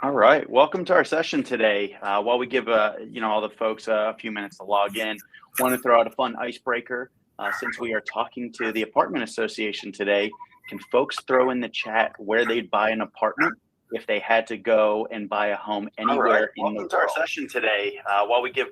All right, welcome to our session today. While we give all the folks a few minutes to log in, want to throw out a fun icebreaker. Since we are talking to the apartment association today, can folks throw in the chat where they'd buy an apartment if they had to go and buy a home All right, anywhere in the welcome to our world? session today. While we give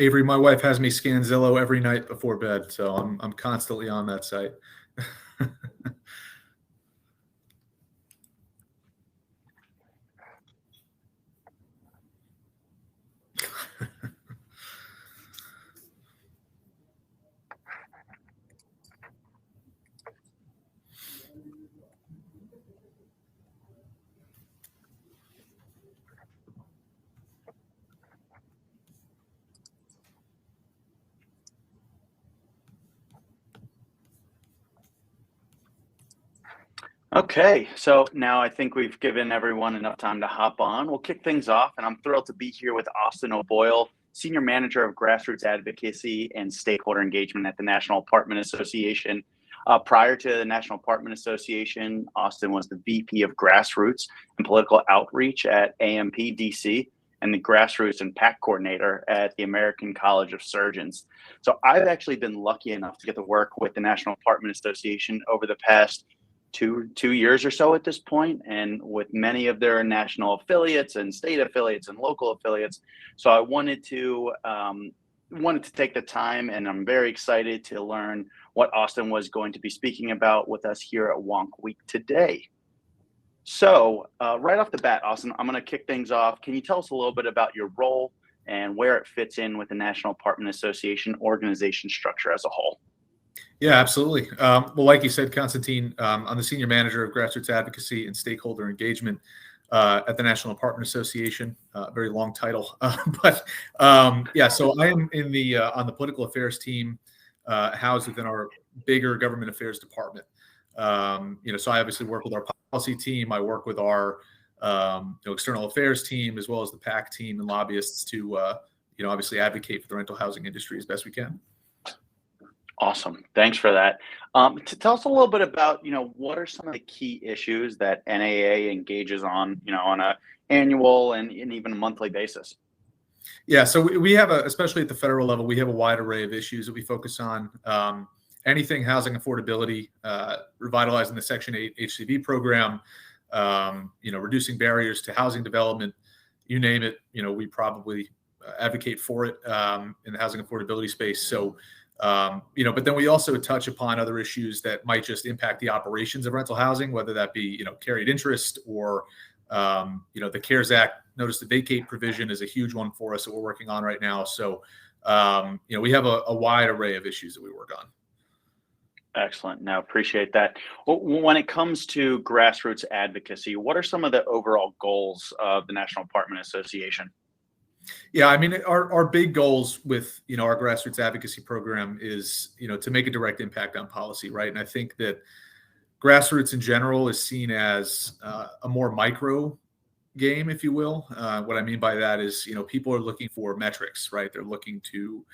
Avery, my wife has me scan Zillow every night before bed, so I'm constantly on that site. Okay, so now I think we've given everyone enough time to hop on. We'll kick things off, and I'm thrilled to be here with Austin O'Boyle, Senior Manager of Grassroots Advocacy and Stakeholder Engagement at the National Apartment Association. Prior to the National Apartment Association, Austin was the VP of Grassroots and Political Outreach at AMP DC and the Grassroots and PAC Coordinator at the American College of Surgeons. So I've actually been lucky enough to get to work with the National Apartment Association over the past two years or so at this point, and with many of their national affiliates and state affiliates and local affiliates. So I wanted to take the time, and I'm very excited to learn what Austin was going to be speaking about with us here at Wonk Week today. So right off the bat, Austin, I'm going to kick things off. Can you tell us a little bit about your role and where it fits in with the National Apartment Association organization structure as a whole? Yeah, absolutely. Well, like you said, Constantine, I'm the Senior Manager of Grassroots Advocacy and Stakeholder Engagement at the National Apartment Association. Very long title, but yeah. So I am in the on the political affairs team, housed within our bigger government affairs department. So I obviously work with our policy team. I work with our external affairs team as well as the PAC team and lobbyists to obviously advocate for the rental housing industry as best we can. Awesome. Thanks for that. To tell us a little bit about, what are some of the key issues that NAA engages on, on a annual and even a monthly basis? Yeah, so we have especially at the federal level, we have a wide array of issues that we focus on. Anything housing affordability, revitalizing the Section 8 HCV program, reducing barriers to housing development, you name it, we probably advocate for it in the housing affordability space. So, but then we also touch upon other issues that might just impact the operations of rental housing, whether that be, carried interest or, the CARES Act notice to vacate provision is a huge one for us that we're working on right now. So, we have a wide array of issues that we work on. Excellent. Now, appreciate that. When it comes to grassroots advocacy, what are some of the overall goals of the National Apartment Association? Yeah, I mean, our big goals with, our grassroots advocacy program is, to make a direct impact on policy, right? And I think that grassroots in general is seen as a more micro game, if you will. What I mean by that is, people are looking for metrics, right? They're looking to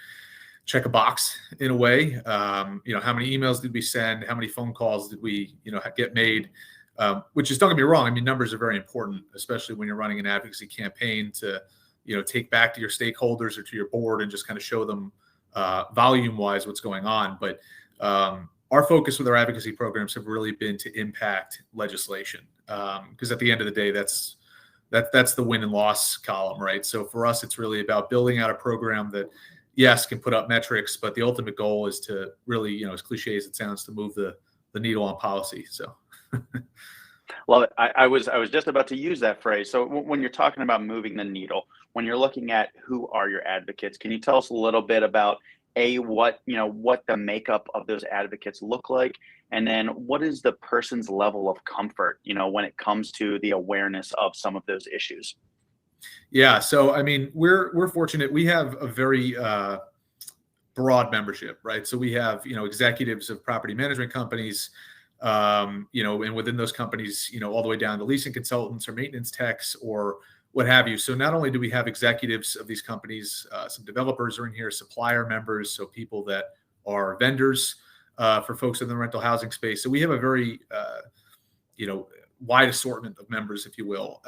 check a box in a way. How many emails did we send? How many phone calls did we, get made? Which is, don't get me wrong, I mean, numbers are very important, especially when you're running an advocacy campaign to take back to your stakeholders or to your board and just kind of show them volume-wise what's going on. But our focus with our advocacy programs have really been to impact legislation, because at the end of the day, that's the win and loss column, right? So for us, it's really about building out a program that, yes, can put up metrics, but the ultimate goal is to really, as cliche as it sounds, to move the needle on policy. So. Love it. I was just about to use that phrase. So when you're talking about moving the needle, when you're looking at who are your advocates, can you tell us a little bit about what the makeup of those advocates look like, and then what is the person's level of comfort, when it comes to the awareness of some of those issues? Yeah. So, I mean, we're fortunate. We have a very broad membership, right? So we have, executives of property management companies, and within those companies, all the way down to leasing consultants or maintenance techs or what have you. So not only do we have executives of these companies, some developers are in here, supplier members, so people that are vendors for folks in the rental housing space. So we have a very, wide assortment of members, if you will.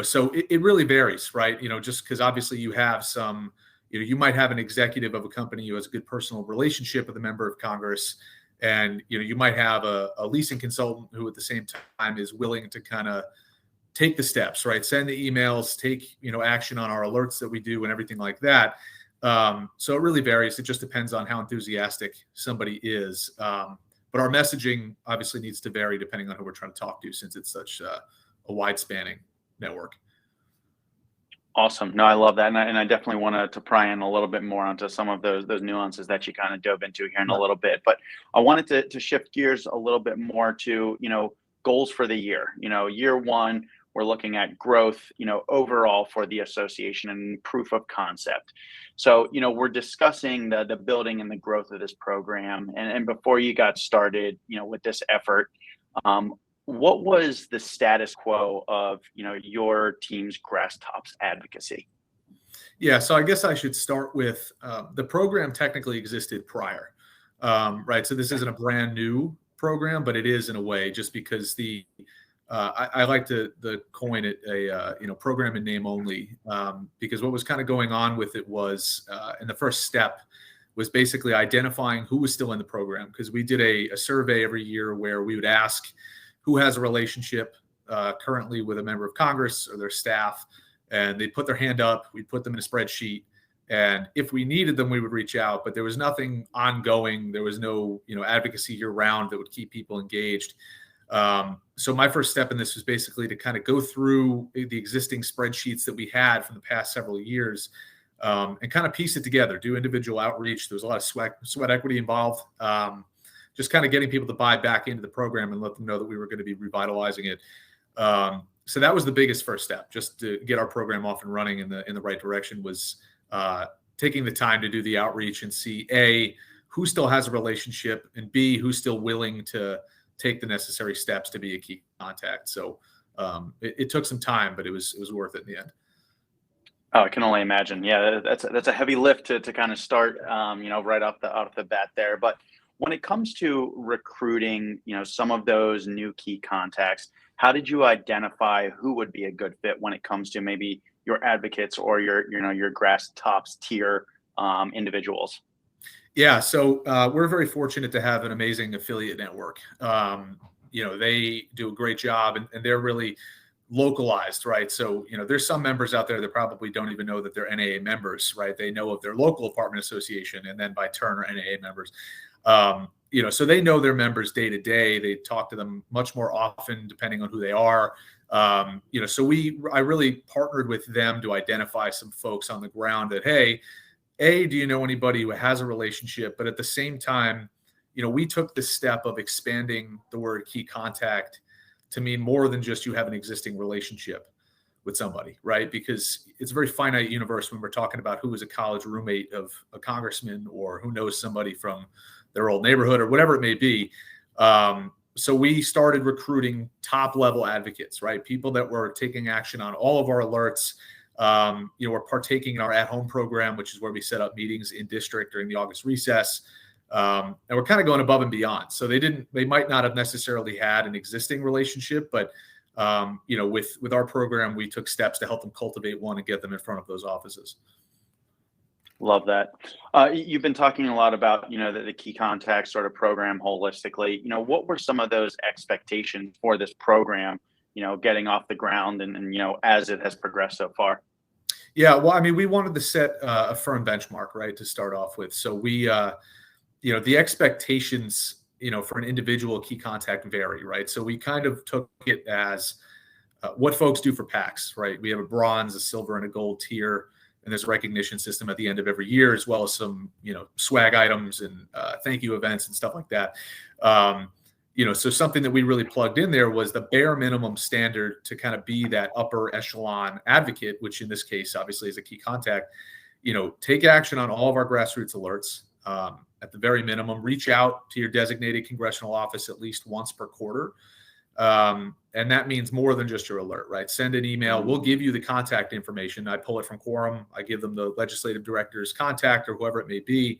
So it really varies, right? Just because obviously you have some, you might have an executive of a company who has a good personal relationship with a member of Congress. And, you might have a leasing consultant who at the same time is willing to kind of take the steps, right? Send the emails, take, action on our alerts that we do and everything like that. So it really varies. It just depends on how enthusiastic somebody is. But our messaging obviously needs to vary depending on who we're trying to talk to, since it's such a wide spanning network. Awesome. No, I love that. And I definitely want to pry in a little bit more onto some of those nuances that you kind of dove into here in a little bit. But I wanted to shift gears a little bit more to, goals for the year. Year one, we're looking at growth, overall for the association and proof of concept. So, we're discussing the building and the growth of this program. And before you got started, with this effort, what was the status quo of, your team's Grass Tops advocacy? Yeah, so I guess I should start with the program technically existed prior, right? So this isn't a brand new program, but it is in a way, just because I like to coin it a program in name only, because what was kind of going on with it was, and the first step was basically identifying who was still in the program, because we did a survey every year where we would ask who has a relationship currently with a member of Congress or their staff, and they'd put their hand up, we'd put them in a spreadsheet, and if we needed them, we would reach out, but there was nothing ongoing. There was no, advocacy year round that would keep people engaged. So my first step in this was basically to kind of go through the existing spreadsheets that we had from the past several years, and kind of piece it together, do individual outreach. There was a lot of sweat equity involved. Just kind of getting people to buy back into the program and let them know that we were going to be revitalizing it. So that was the biggest first step, just to get our program off and running in the right direction, was taking the time to do the outreach and see A, who still has a relationship, and B, who's still willing to take the necessary steps to be a key contact. So it took some time, but it was worth it in the end. Oh, I can only imagine. Yeah, that's a heavy lift to kind of start, right off the bat there. But when it comes to recruiting, some of those new key contacts, how did you identify who would be a good fit when it comes to maybe your advocates or your Grass Tops tier individuals? Yeah, so we're very fortunate to have an amazing affiliate network. They do a great job, and they're really localized, right? So, there's some members out there that probably don't even know that they're NAA members, right? They know of their local apartment association, and then by turn are NAA members. So they know their members day to day. They talk to them much more often, depending on who they are. So I really partnered with them to identify some folks on the ground that, hey, do you know anybody who has a relationship? But at the same time, we took the step of expanding the word key contact to mean more than just you have an existing relationship with somebody, right? Because it's a very finite universe when we're talking about who is a college roommate of a congressman, or who knows somebody from their old neighborhood, or whatever it may be. So we started recruiting top level advocates, right? People that were taking action on all of our alerts. We're partaking in our at-home program, which is where we set up meetings in district during the August recess. And we're kind of going above and beyond. So they might not have necessarily had an existing relationship, but with our program, we took steps to help them cultivate one and get them in front of those offices. Love that. You've been talking a lot about, the key contact sort of program holistically. What were some of those expectations for this program, getting off the ground and as it has progressed so far? Yeah, well, I mean, we wanted to set a firm benchmark, right, to start off with. So we, the expectations, for an individual key contact vary, right? So we kind of took it as what folks do for PACs, right? We have a bronze, a silver, and a gold tier, and there's a recognition system at the end of every year, as well as some, swag items and thank you events and stuff like that. So something that we really plugged in there was the bare minimum standard to kind of be that upper echelon advocate, which in this case, obviously, is a key contact. Take action on all of our grassroots alerts. At the very minimum, reach out to your designated congressional office at least once per quarter. And that means more than just your alert, right? Send an email. We'll give you the contact information. I pull it from Quorum. I give them the legislative director's contact or whoever it may be,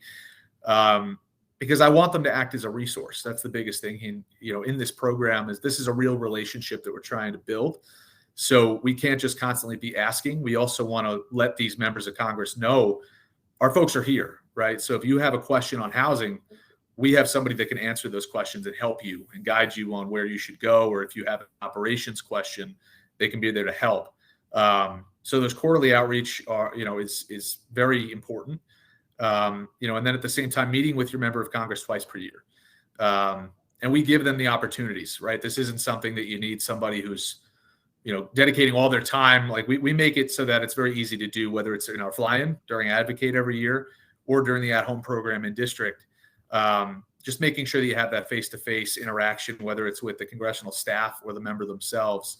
because I want them to act as a resource. That's the biggest thing in this program is this is a real relationship that we're trying to build. So we can't just constantly be asking. We also want to let these members of Congress know our folks are here, right? So if you have a question on housing, we have somebody that can answer those questions and help you and guide you on where you should go. Or if you have an operations question, they can be there to help. So those quarterly outreach is very important. And then at the same time, meeting with your member of Congress twice per year. And we give them the opportunities, right? This isn't something that you need somebody who's, dedicating all their time. Like we make it so that it's very easy to do, whether it's in our fly-in during Advocate every year or during the at-home program in district. Just making sure that you have that face-to-face interaction, whether it's with the congressional staff or the member themselves,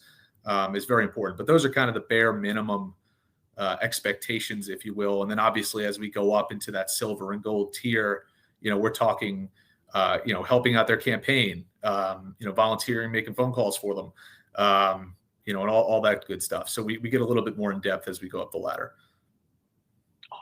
is very important. But those are kind of the bare minimum expectations, if you will. And then obviously, as we go up into that silver and gold tier, we're talking, helping out their campaign, volunteering, making phone calls for them, and all that good stuff. So we get a little bit more in depth as we go up the ladder.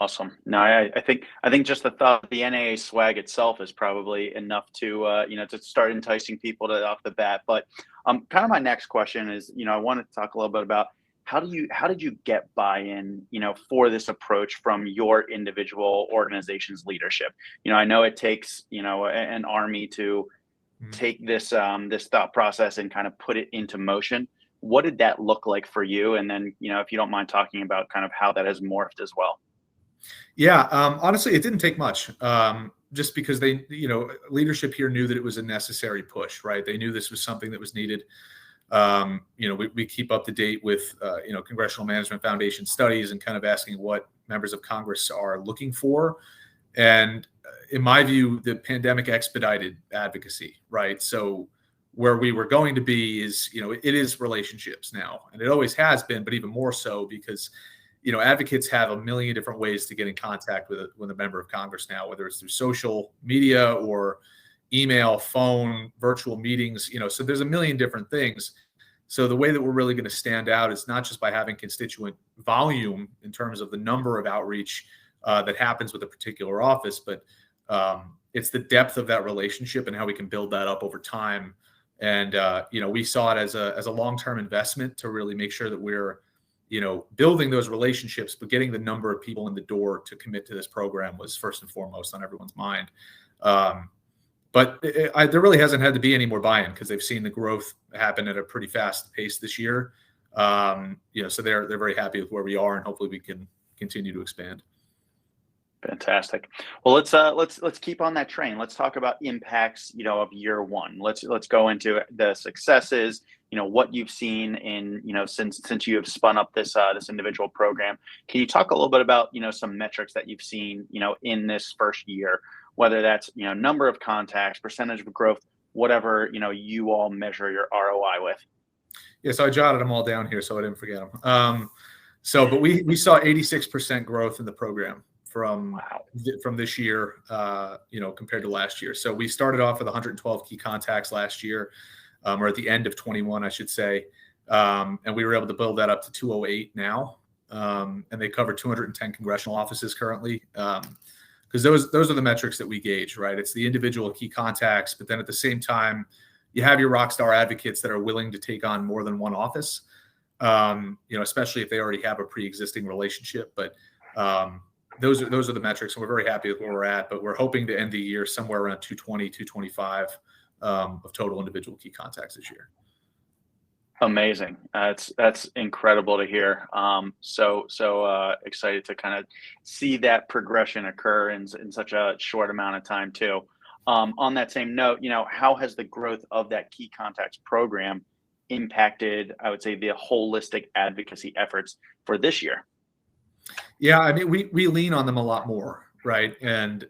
Awesome. No, I think just the thought of the NAA swag itself is probably enough to to start enticing people off the bat. But kind of my next question is, I want to talk a little bit about how did you get buy-in, for this approach from your individual organization's leadership? I know it takes, an army to take this thought process and kind of put it into motion. What did that look like for you? And then, if you don't mind talking about kind of how that has morphed as well. Yeah, honestly, it didn't take much, just because they, leadership here knew that it was a necessary push, right? They knew this was something that was needed. We keep up to date with, Congressional Management Foundation studies and kind of asking what members of Congress are looking for. And in my view, the pandemic expedited advocacy, right? So where we were going to be is, it is relationships now, and it always has been, but even more so because advocates have a million different ways to get in contact with a member of Congress now, whether it's through social media or email, phone, virtual meetings, so there's a million different things. So the way that we're really going to stand out is not just by having constituent volume in terms of the number of outreach that happens with a particular office, but it's the depth of that relationship and how we can build that up over time. And, we saw it as a long-term investment to really make sure that we're building those relationships, but getting the number of people in the door to commit to this program was first and foremost on everyone's mind. But there really hasn't had to be any more buy-in because they've seen the growth happen at a pretty fast pace this year. So they're very happy with where we are, and hopefully we can continue to expand. Fantastic. Well, let's keep on that train. Let's talk about impacts, of year one. Let's go into the successes, what you've seen in, since you have spun up this individual program. Can you talk a little bit about, some metrics that you've seen, in this first year, whether that's, number of contacts, percentage of growth, whatever, you all measure your ROI with? Yeah, so I jotted them all down here so I didn't forget them. But we saw 86% growth in the program from this year, compared to last year. So we started off with 112 key contacts last year, or at the end of 21, I should say. And we were able to build that up to 208 now. And they cover 210 congressional offices currently. Because those are the metrics that we gauge, right? It's the individual key contacts, but then at the same time, you have your rock star advocates that are willing to take on more than one office, especially if they already have a pre-existing relationship. But those are the metrics, and we're very happy with where we're at. But we're hoping to end the year somewhere around 220, 225 of total individual key contacts this year. Amazing. That's incredible to hear. So excited to kind of see that progression occur in such a short amount of time too. On that same note, how has the growth of that Key Contacts program impacted, I would say, the holistic advocacy efforts for this year? Yeah, I mean, we lean on them a lot more, right? And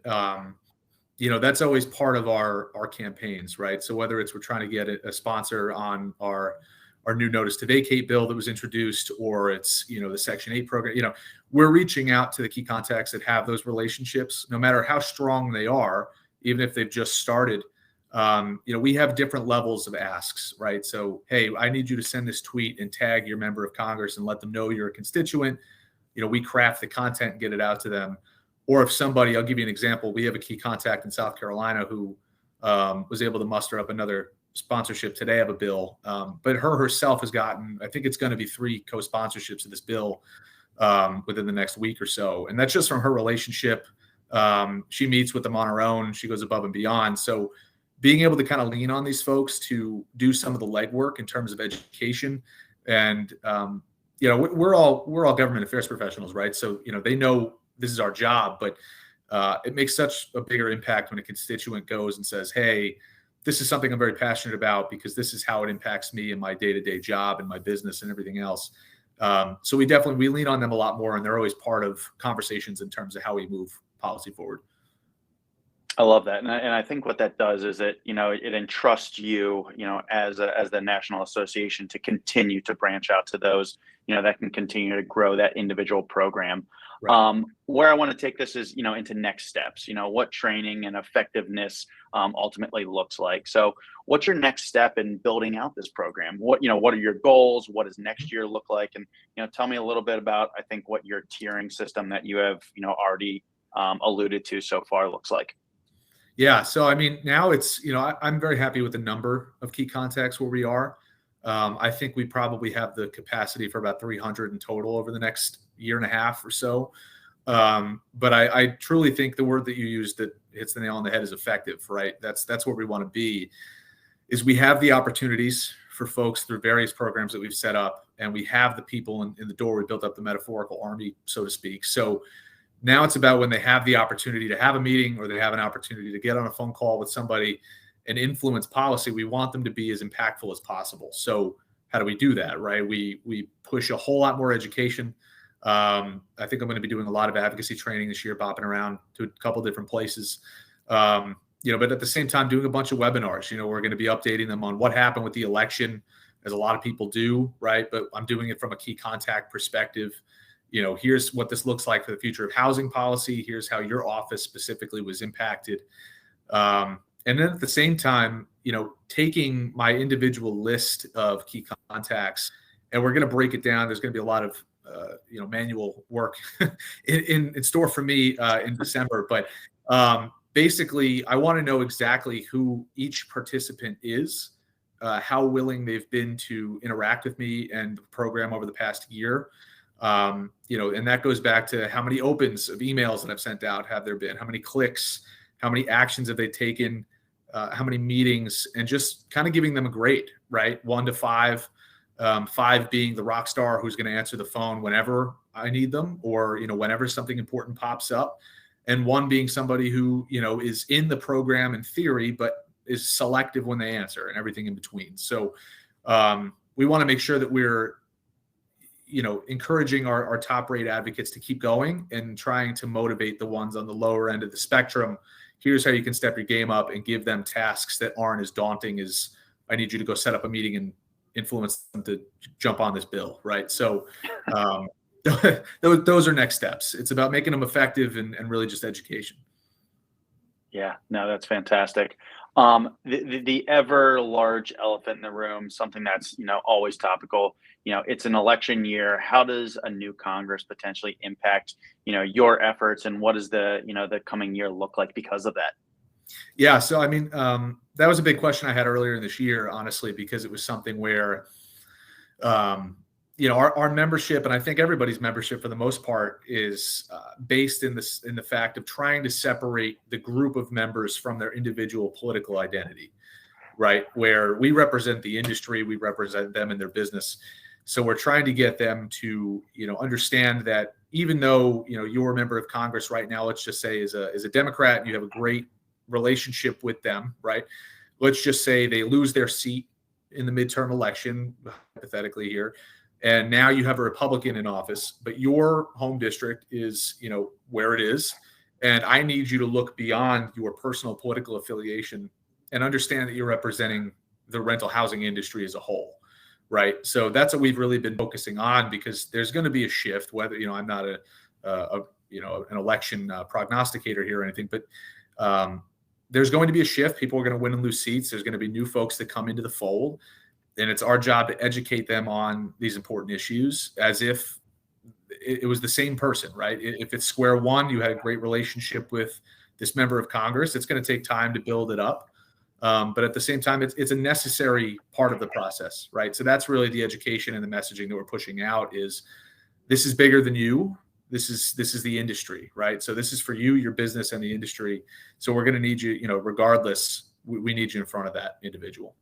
that's always part of our campaigns, right? So whether it's we're trying to get a sponsor on our new notice to vacate bill that was introduced, or it's the Section 8 program, we're reaching out to the key contacts that have those relationships, no matter how strong they are, even if they've just started. We have different levels of asks, right? So, hey, I need you to send this tweet and tag your member of Congress and let them know you're a constituent. We craft the content and get it out to them. Or if somebody, I'll give you an example. We have a key contact in South Carolina who was able to muster up another sponsorship today of a bill. But herself has gotten, I think it's going to be 3 co-sponsorships of this bill within the next week or so. And that's just from her relationship. She meets with them on her own. She goes above and beyond. So being able to kind of lean on these folks to do some of the legwork in terms of education, and we're all government affairs professionals, right? So they know this is our job, but it makes such a bigger impact when a constituent goes and says, hey, this is something I'm very passionate about because this is how it impacts me in my day-to-day job and my business and everything else. So we lean on them a lot more, and they're always part of conversations in terms of how we move policy forward. I love that, and I think what that does is it entrusts you, as the national association to continue to branch out to those, that can continue to grow that individual program. Right. Where I want to take this is, into next steps. What training and effectiveness ultimately looks like. So, what's your next step in building out this program? What are your goals? What does next year look like? And tell me a little bit about, I think, what your tiering system that you have already alluded to so far looks like. Yeah. So, I mean, now it's, I'm very happy with the number of key contacts where we are. I think we probably have the capacity for about 300 in total over the next year and a half or so. But I truly think the word that you used that hits the nail on the head is effective, right? That's where we want to be, is we have the opportunities for folks through various programs that we've set up, and we have the people in the door. We built up the metaphorical army, so to speak. So now it's about when they have the opportunity to have a meeting, or they have an opportunity to get on a phone call with somebody and influence policy, we want them to be as impactful as possible. So how do we do that, right? We push a whole lot more education. I think I'm going to be doing a lot of advocacy training this year, bopping around to a couple different places. But at the same time, doing a bunch of webinars. We're going to be updating them on what happened with the election, as a lot of people do, right? But I'm doing it from a key contact perspective. Here's what this looks like for the future of housing policy. Here's how your office specifically was impacted. And then at the same time, taking my individual list of key contacts, and we're going to break it down. There's going to be a lot of, manual work in store for me in December. But basically, I want to know exactly who each participant is, how willing they've been to interact with me and the program over the past year. And that goes back to how many opens of emails that I've sent out have there been, how many clicks, how many actions have they taken, how many meetings, and just kind of giving them a grade, right? 1 to 5, 5 being the rock star who's going to answer the phone whenever I need them, or, whenever something important pops up. And 1 being somebody who, is in the program in theory, but is selective when they answer, and everything in between. So we want to make sure that we're, encouraging our top rate advocates to keep going, and trying to motivate the ones on the lower end of the spectrum. Here's how you can step your game up, and give them tasks that aren't as daunting as, I need you to go set up a meeting and influence them to jump on this bill, right? So those are next steps. It's about making them effective and really just education. Yeah, no, that's fantastic. The ever large elephant in the room, something that's, always topical, it's an election year. How does a new Congress potentially impact, your efforts, and what does the coming year look like because of that? Yeah. So, I mean, that was a big question I had earlier in this year, honestly, because it was something where, our membership, and I think everybody's membership for the most part, is based in the fact of trying to separate the group of members from their individual political identity, right? Where we represent the industry, we represent them in their business. So we're trying to get them to, understand that even though, you're a member of Congress right now, let's just say is a Democrat, and you have a great relationship with them, right? Let's just say they lose their seat in the midterm election, hypothetically here, and now you have a Republican in office, but your home district is, where it is. And I need you to look beyond your personal political affiliation and understand that you're representing the rental housing industry as a whole, right? So that's what we've really been focusing on, because there's going to be a shift. Whether I'm not an election prognosticator here or anything, but there's going to be a shift. People are going to win and lose seats. There's going to be new folks that come into the fold, and it's our job to educate them on these important issues as if it was the same person, right? If it's square one, you had a great relationship with this member of Congress, it's going to take time to build it up. But at the same time, it's a necessary part of the process, right? So that's really the education and the messaging that we're pushing out is this is bigger than you. This is the industry, right? So this is for you, your business, and the industry. So we're going to need you, regardless, we need you in front of that individual.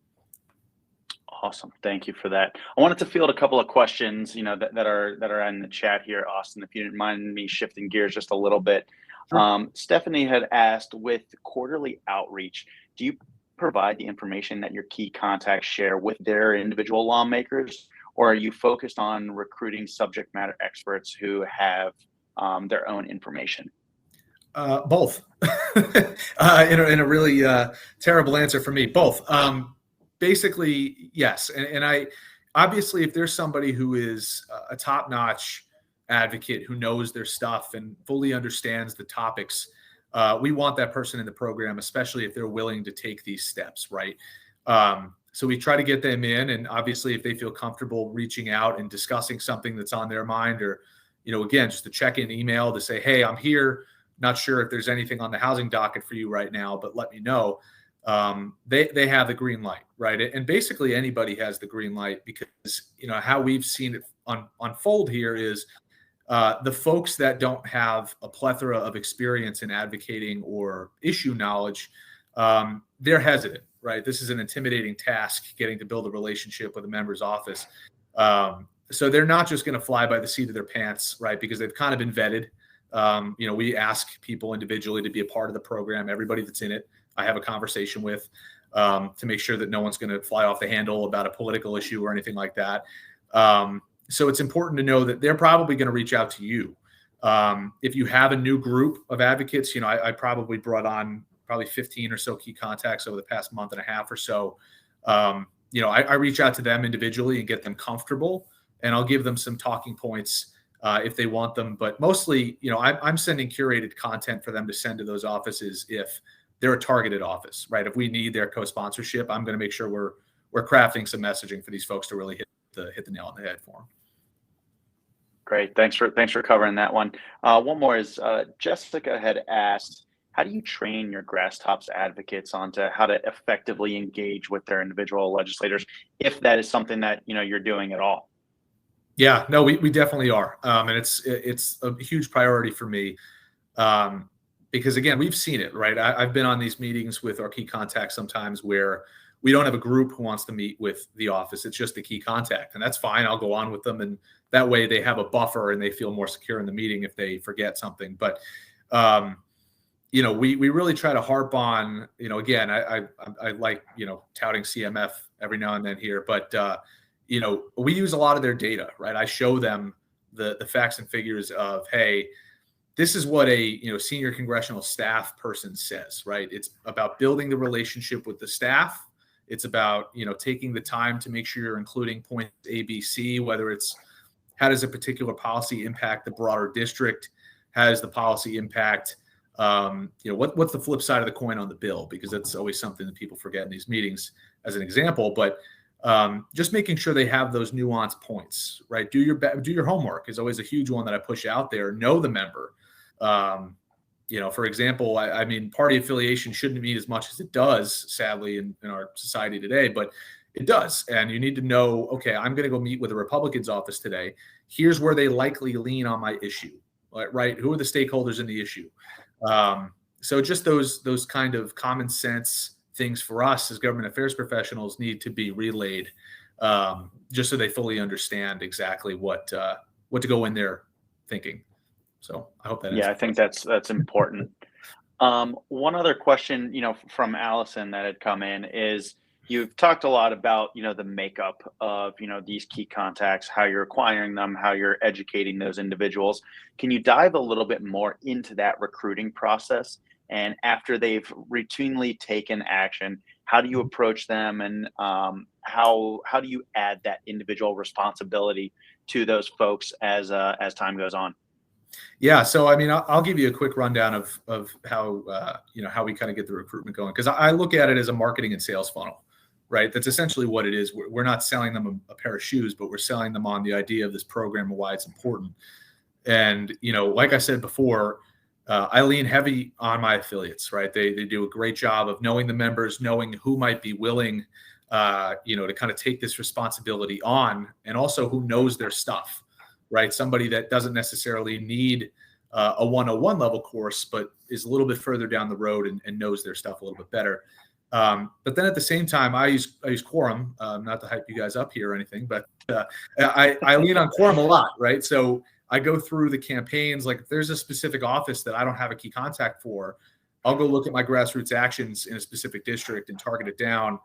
Awesome. Thank you for that. I wanted to field a couple of questions, that are in the chat here, Austin, if you didn't mind me shifting gears just a little bit. Sure. Stephanie had asked, with quarterly outreach, do you provide the information that your key contacts share with their individual lawmakers, or are you focused on recruiting subject matter experts who have their own information? Both. in a really terrible answer for me, both. Basically, yes. And I obviously, if there's somebody who is a top-notch advocate who knows their stuff and fully understands the topics, we want that person in the program, especially if they're willing to take these steps, right? So we try to get them in, and obviously if they feel comfortable reaching out and discussing something that's on their mind, or, again, just a check-in email to say, hey, I'm here, not sure if there's anything on the housing docket for you right now, but let me know. They have the green light, right? And basically anybody has the green light, because, how we've seen it unfold here is the folks that don't have a plethora of experience in advocating or issue knowledge, they're hesitant, right? This is an intimidating task, getting to build a relationship with a member's office. So they're not just going to fly by the seat of their pants, right? Because they've kind of been vetted. We ask people individually to be a part of the program. Everybody that's in it, I have a conversation with, to make sure that no one's going to fly off the handle about a political issue or anything like that. So it's important to know that they're probably going to reach out to you. If you have a new group of advocates, I probably brought on 15 or so key contacts over the past month and a half or so. I reach out to them individually and get them comfortable, and I'll give them some talking points if they want them. But mostly, I'm sending curated content for them to send to those offices if they're a targeted office, right? If we need their co-sponsorship, I'm going to make sure we're crafting some messaging for these folks to really hit the nail on the head for them. Great. Thanks for covering that one. One more is Jessica had asked, how do you train your Grasstops advocates onto how to effectively engage with their individual legislators, if that is something that you're doing at all? Yeah, no, we definitely are, and it's a huge priority for me, because again, we've seen it, right? I've been on these meetings with our key contacts sometimes where we don't have a group who wants to meet with the office. It's just the key contact, and that's fine. I'll go on with them, and that way they have a buffer and they feel more secure in the meeting if they forget something. But we really try to harp on, again, I like, touting CMF every now and then here, but we use a lot of their data, right? I show them the facts and figures of, hey, this is what a senior congressional staff person says, right? It's about building the relationship with the staff. It's about taking the time to make sure you're including points A, B, C, whether it's how does a particular policy impact the broader district, how does the policy impact what's the flip side of the coin on the bill, because that's always something that people forget in these meetings as an example. But just making sure they have those nuanced points, right? Do your homework is always a huge one that I push out there. Know the member. For example, I mean, party affiliation shouldn't mean as much as it does, sadly, in our society today, but it does. And you need to know, okay, I'm going to go meet with a Republican's office today. Here's where they likely lean on my issue, right? Who are the stakeholders in the issue? So just those kind of common sense things for us as government affairs professionals need to be relayed, just so they fully understand exactly what to go in there thinking. So I hope that. Yeah, I think that's important. One other question, from Allison that had come in is you've talked a lot about, the makeup of, these key contacts, how you're acquiring them, how you're educating those individuals. Can you dive a little bit more into that recruiting process? And after they've routinely taken action, how do you approach them, and how do you add that individual responsibility to those folks as time goes on? Yeah, so I mean, I'll give you a quick rundown of how how we kind of get the recruitment going, because I look at it as a marketing and sales funnel, right? That's essentially what it is. We're not selling them a pair of shoes, but we're selling them on the idea of this program and why it's important. And like I said before, I lean heavy on my affiliates, right? They do a great job of knowing the members, knowing who might be willing, to kind of take this responsibility on, and also who knows their stuff, right? Somebody that doesn't necessarily need a 101 level course, but is a little bit further down the road and knows their stuff a little bit better. But then at the same time, I use Quorum, not to hype you guys up here or anything, but I lean on Quorum a lot, right? So I go through the campaigns. Like if there's a specific office that I don't have a key contact for, I'll go look at my grassroots actions in a specific district and target it down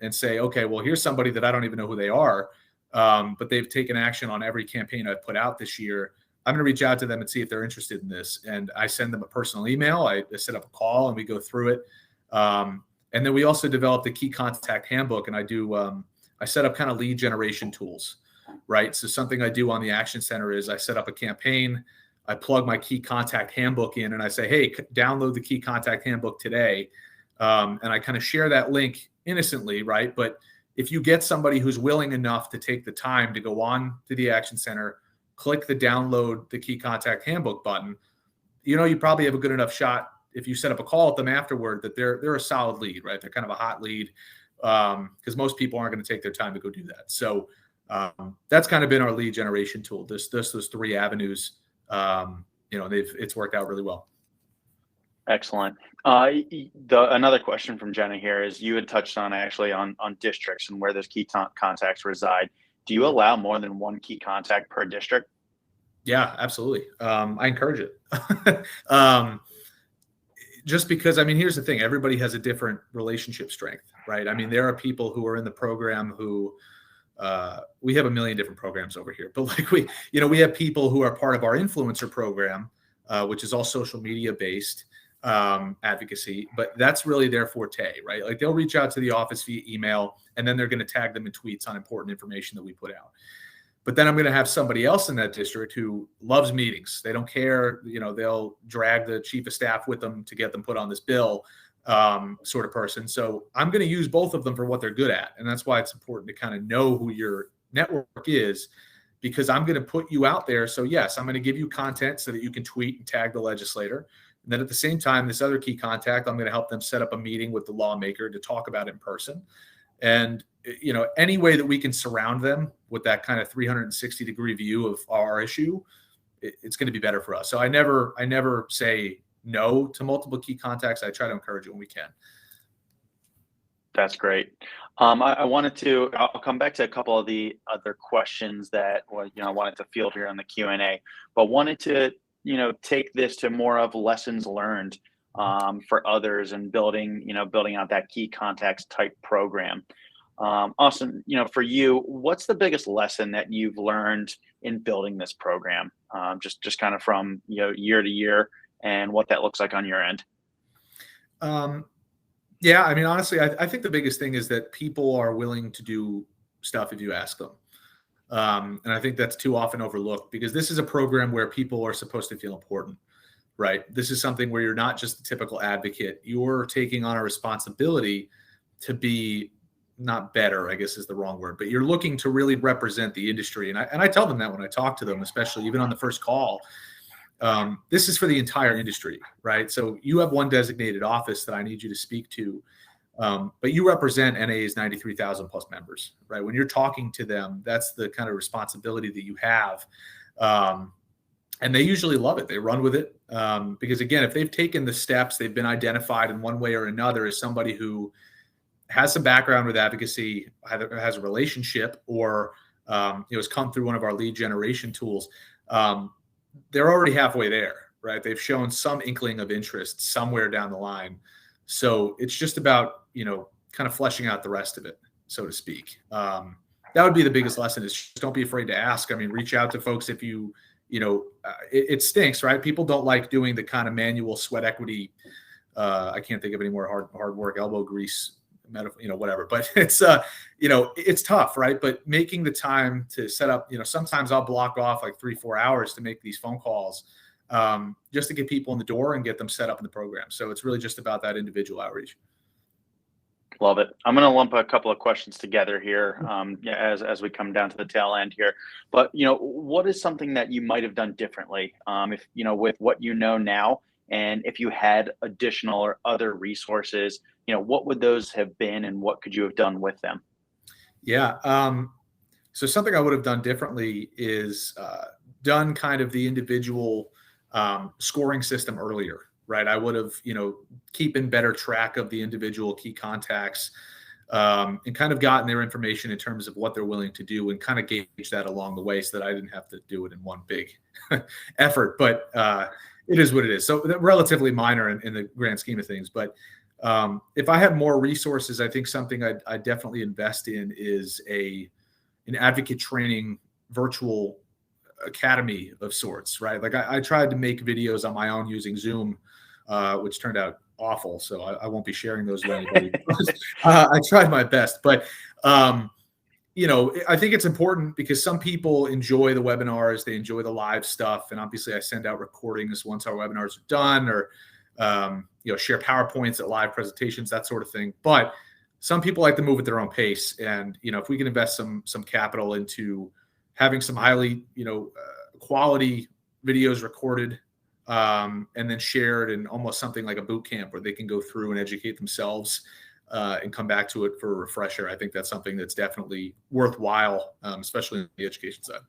and say, okay, well, here's somebody that I don't even know who they are, but they've taken action on every campaign I've put out this year. I'm going to reach out to them and see if they're interested in this. And I send them a personal email. I set up a call and we go through it. And then we also developed a Key Contact Handbook, and I set up kind of lead generation tools, right? So something I do on the Action Center is I set up a campaign, I plug my Key Contact Handbook in, and I say, hey, download the Key Contact Handbook today. And I kind of share that link innocently, right? But if you get somebody who's willing enough to take the time to go on to the Action Center, click the download the Key Contact Handbook button, you probably have a good enough shot if you set up a call with them afterward that they're a solid lead, right? They're kind of a hot lead, because most people aren't going to take their time to go do that. So that's kind of been our lead generation tool. Those three avenues, it's worked out really well. Excellent. Another question from Jenna here is, you had touched on actually on districts and where those key contacts reside. Do you allow more than one key contact per district? Yeah, absolutely. I encourage it. Just because, I mean, here's the thing, everybody has a different relationship strength, right? I mean, there are people who are in the program who, we have a million different programs over here, but like we have people who are part of our influencer program, which is all social media based advocacy, but that's really their forte, right? Like they'll reach out to the office via email, and then they're going to tag them in tweets on important information that we put out. But then I'm going to have somebody else in that district who loves meetings. They don't care, they'll drag the chief of staff with them to get them put on this bill, sort of person. So I'm going to use both of them for what they're good at. And that's why it's important to kind of know who your network is, because I'm going to put you out there. So yes, I'm going to give you content so that you can tweet and tag the legislator. And then at the same time, this other key contact, I'm going to help them set up a meeting with the lawmaker to talk about it in person. And, any way that we can surround them with that kind of 360-degree view of our issue, it's going to be better for us. So I never say no to multiple key contacts. I try to encourage it when we can. That's great. I'll come back to a couple of the other questions that, I wanted to field here on the Q&A, but wanted to, take this to more of lessons learned for others, and building out that key contacts type program. Austin, for you, what's the biggest lesson that you've learned in building this program? Just kind of from, year to year, and what that looks like on your end. Yeah, I mean, honestly, I think the biggest thing is that people are willing to do stuff if you ask them. And I think that's too often overlooked, because this is a program where people are supposed to feel important, right? This is something where you're not just a typical advocate. You're taking on a responsibility to be, not better, I guess is the wrong word, but you're looking to really represent the industry. And I tell them that when I talk to them, especially even on the first call. This is for the entire industry, right? So you have one designated office that I need you to speak to, but you represent NAA's 93,000 plus members, right? When you're talking to them, that's the kind of responsibility that you have. And they usually love it. They run with it. Because again, if they've taken the steps, they've been identified in one way or another as somebody who has some background with advocacy, either has a relationship or has come through one of our lead generation tools, they're already halfway there, right? They've shown some inkling of interest somewhere down the line. So it's just about, kind of fleshing out the rest of it, so to speak. That would be the biggest lesson, is just don't be afraid to ask. I mean, reach out to folks if it stinks, right? People don't like doing the kind of manual sweat equity. I can't think of any more hard work, elbow grease, whatever. But it's, it's tough, right? But making the time to set up, sometimes I'll block off like 3-4 hours to make these phone calls, just to get people in the door and get them set up in the program. So it's really just about that individual outreach. Love it. I'm going to lump a couple of questions together here, as we come down to the tail end here. But what is something that you might have done differently, if with what you know now, and if you had additional or other resources, what would those have been, and what could you have done with them? Yeah. So something I would have done differently is done kind of the individual scoring system earlier. Right. I would have, keeping better track of the individual key contacts, and kind of gotten their information in terms of what they're willing to do, and kind of gauge that along the way so that I didn't have to do it in one big effort. But it is what it is. So relatively minor in the grand scheme of things. But if I had more resources, I think something I'd definitely invest in is an advocate training virtual academy of sorts, right? Like I tried to make videos on my own using Zoom, which turned out awful. So I won't be sharing those with anybody. I tried my best, but I think it's important because some people enjoy the webinars, they enjoy the live stuff. And obviously I send out recordings once our webinars are done, or, share PowerPoints at live presentations, that sort of thing. But some people like to move at their own pace. And, if we can invest some capital into having some highly, quality videos recorded, and then shared in almost something like a boot camp where they can go through and educate themselves, and come back to it for a refresher. I think that's something that's definitely worthwhile, especially on the education side.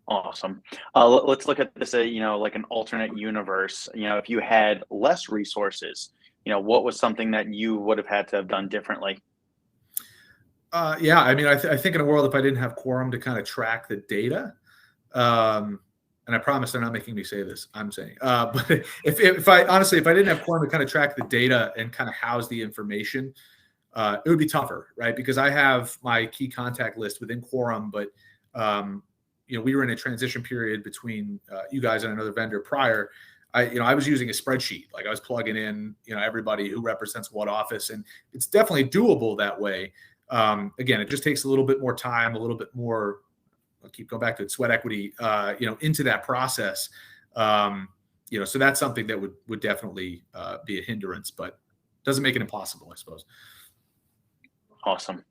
Awesome. Let's look at this, like an alternate universe. If you had less resources, what was something that you would have had to have done differently? Yeah, I mean, I think in a world, if I didn't have quorum to kind of track the data, and I promise they're not making me say this, I'm saying, but if I didn't have quorum to kind of track the data and kind of house the information, it would be tougher, right? Because I have my key contact list within quorum, but we were in a transition period between you guys and another vendor prior. I was using a spreadsheet, like I was plugging in, everybody who represents what office, and it's definitely doable that way. Again, it just takes a little bit more time, a little bit more, I'll keep going back to it, sweat equity, into that process. So that's something that would definitely be a hindrance, but doesn't make it impossible, I suppose. Awesome.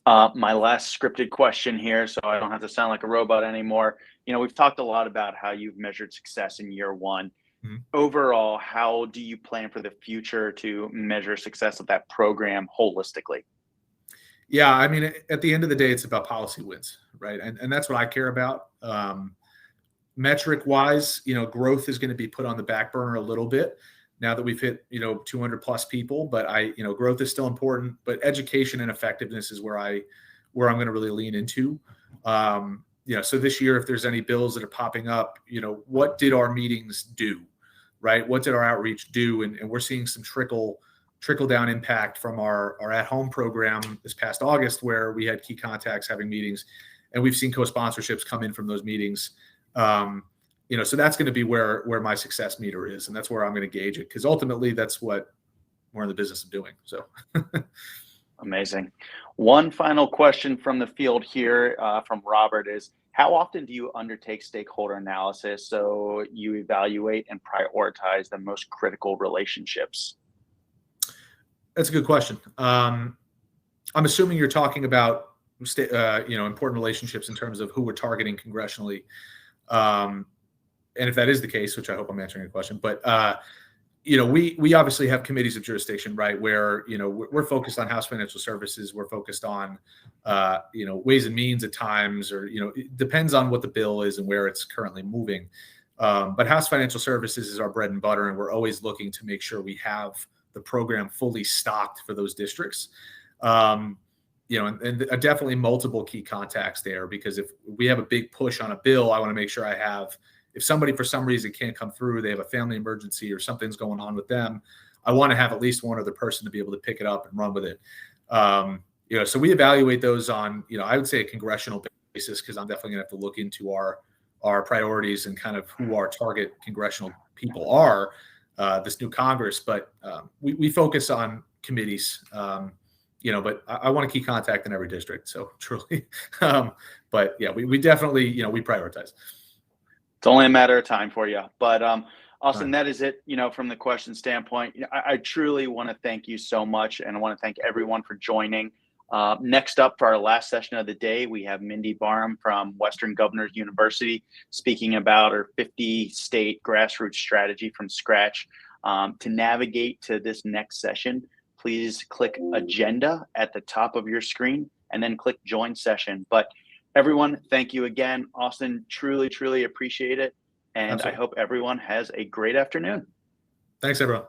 My last scripted question here, so I don't have to sound like a robot anymore. We've talked a lot about how you've measured success in year one. Mm-hmm. Overall, how do you plan for the future to measure success of that program holistically? Yeah, I mean, at the end of the day, it's about policy wins, right? And that's what I care about. Metric wise, growth is going to be put on the back burner a little bit now that we've hit, 200 plus people, but growth is still important, but education and effectiveness is where I'm going to really lean into. So this year, if there's any bills that are popping up, what did our meetings do, right? What did our outreach do? And we're seeing some trickle down impact from our at-home program this past August, where we had key contacts having meetings, and we've seen co-sponsorships come in from those meetings. So that's going to be where my success meter is, and that's where I'm going to gauge it, because ultimately that's what we're in the business of doing. So amazing. One final question from the field here, from Robert, is how often do you undertake stakeholder analysis so you evaluate and prioritize the most critical relationships? That's a good question. I'm assuming you're talking about important relationships in terms of who we're targeting congressionally. And if that is the case, which I hope I'm answering your question, but we obviously have committees of jurisdiction, right? Where, we're focused on House Financial Services. We're focused on, Ways and Means at times, or, it depends on what the bill is and where it's currently moving. But House Financial Services is our bread and butter, and we're always looking to make sure we have the program fully stocked for those districts. And definitely multiple key contacts there, because if we have a big push on a bill, I want to make sure I have if somebody for some reason can't come through, they have a family emergency or something's going on with them, I want to have at least one other person to be able to pick it up and run with it. So we evaluate those on, I would say a congressional basis, because I'm definitely gonna have to look into our priorities and kind of who our target congressional people are this new Congress. But we focus on committees, but I want a key contact in every district. So truly, but yeah, we definitely, we prioritize. It's only a matter of time for you. But Austin, that is it, from the question standpoint. I truly want to thank you so much. And I want to thank everyone for joining. Next up for our last session of the day, we have Mindy Barham from Western Governors University speaking about her 50-state grassroots strategy from scratch. To navigate to this next session, please click agenda at the top of your screen and then click join session. But everyone, thank you again. Austin, truly, truly appreciate it. And absolutely. I hope everyone has a great afternoon. Thanks, everyone.